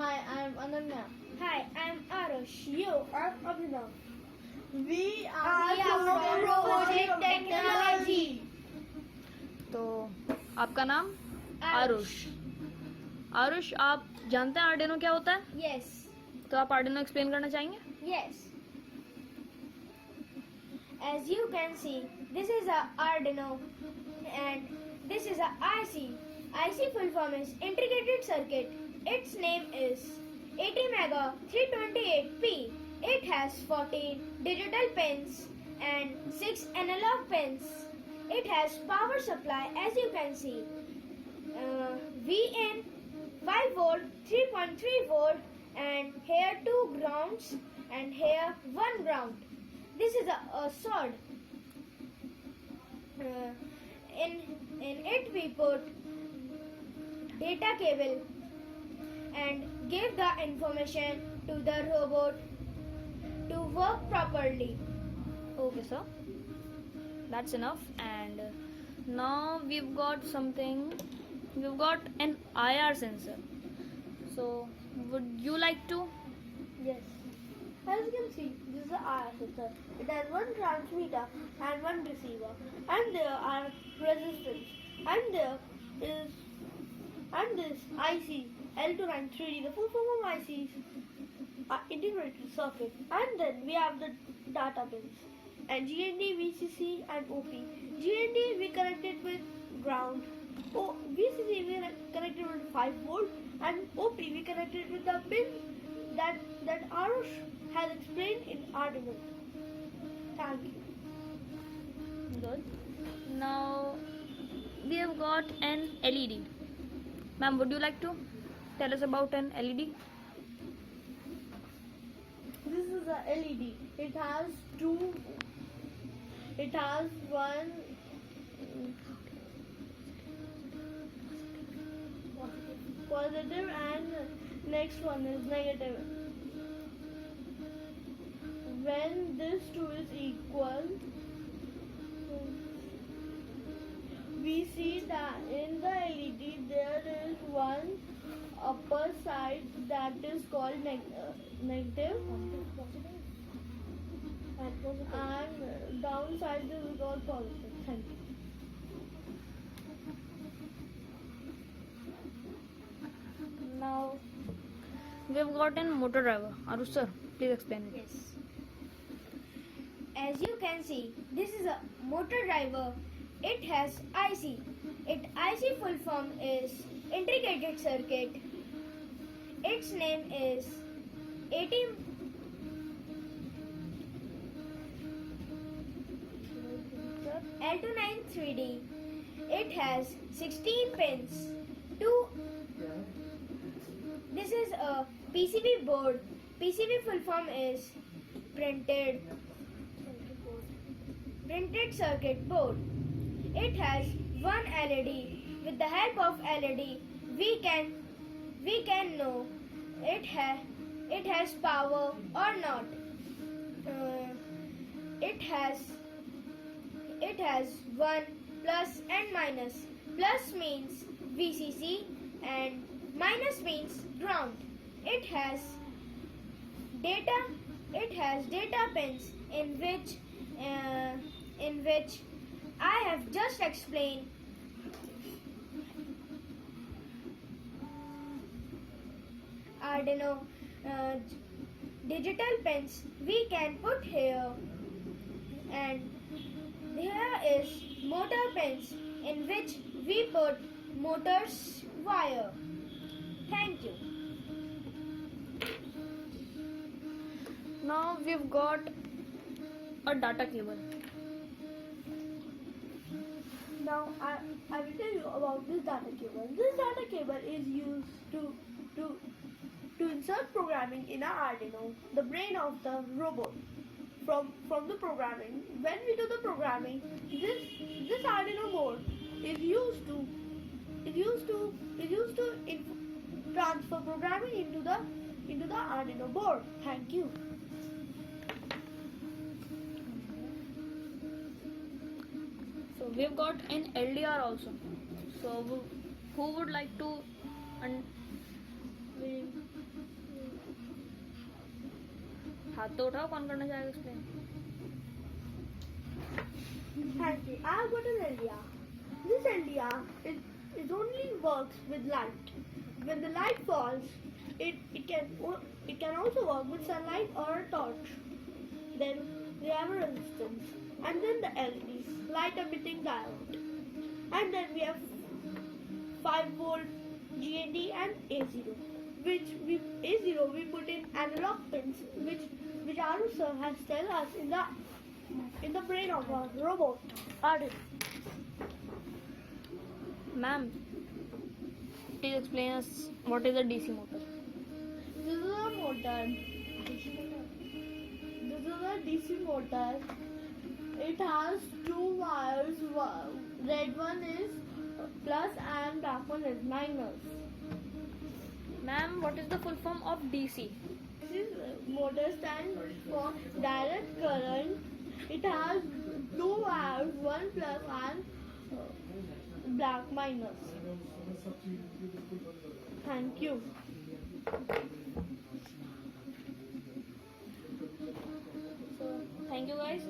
Hi, I'm Ananya. Hi, I'm Arush. You are Abhinav. We are from Robotic Technology. तो आपका नाम? आरुष। आरुष, आप जानते हैं आर्डिनो क्या होता है? Yes. तो आप आर्डिनो एक्सप्लेन करना चाहेंगे? Yes. As you can see, this is a Arduino and this is a IC. IC full form is Integrated Circuit. Its name is ATmega 328P. It has 14 digital pins and 6 analog pins. It has power supply as you can see. VN 5 volt, 3.3 volt and here 2 grounds and here 1 ground. This is a sword. In it we put data cable and give the information to the robot to work properly. Okay, sir. That's enough. And now we've got something. We've got an IR sensor. So, would you like to? Yes. As you can see, this is an IR sensor. It has one transmitter and one receiver, and there are resistors, and there is this IC L293D, the full form of ICs, integrated circuit, and then we have the data pins, and GND, VCC, and OP. GND we connected with ground. VCC we connected with 5 volt, and OP we connected with the pin that Arush has explained in Arduino. Thank you. Good. Now we have got an LED. Ma'am, would you like to tell us about an LED? This is a LED. It has one positive and next one is negative. When this two is equal, we see that in the LED there is one upper side that is called negative and downside is called positive. Thank you. Now we've got an motor driver. Arush sir, please explain it. Yes. As you can see, this is a motor driver. It has IC. IC full form is Integrated Circuit. Its name is L293D. It has 16 pins. This is a PCB board. PCB full form is printed circuit board. It has one LED. With the help of LED, we can know it has power or not. It has 1 plus and minus. Plus means VCC and minus means ground. It has data pins in which I have just explained. Arduino digital pins we can put here, and here is motor pins in which we put motor's wire. Thank you. Now we've got a data cable. Now I will tell you about this data cable. This data cable is used to insert programming in our Arduino, the brain of the robot. From the programming, when we do the programming, this Arduino board is used to transfer programming into the Arduino board. Thank you. So we've got an LDR also. So who would like to हाथ तो उठाओ, कौन करना चाहेगा explain? Thank you. I have got an idea. This idea it only works with light. When the light falls, it can also work with sunlight or a torch. Then we have a resistance, and then the LEDs, light emitting diode, and then we have 5-volt GND and A0, A0 we put in analog pins, which Aru sir has tell us in the brain of a robot. Arden. Ma'am, please explain us what is a DC motor. This is a motor. This is a DC motor. It has 2 wires. Red one is plus and black one is minus. Ma'am, what is the full form of DC? This motor stands for direct current. It has 2 wires, one plus and black minus. Thank you. So, thank you guys.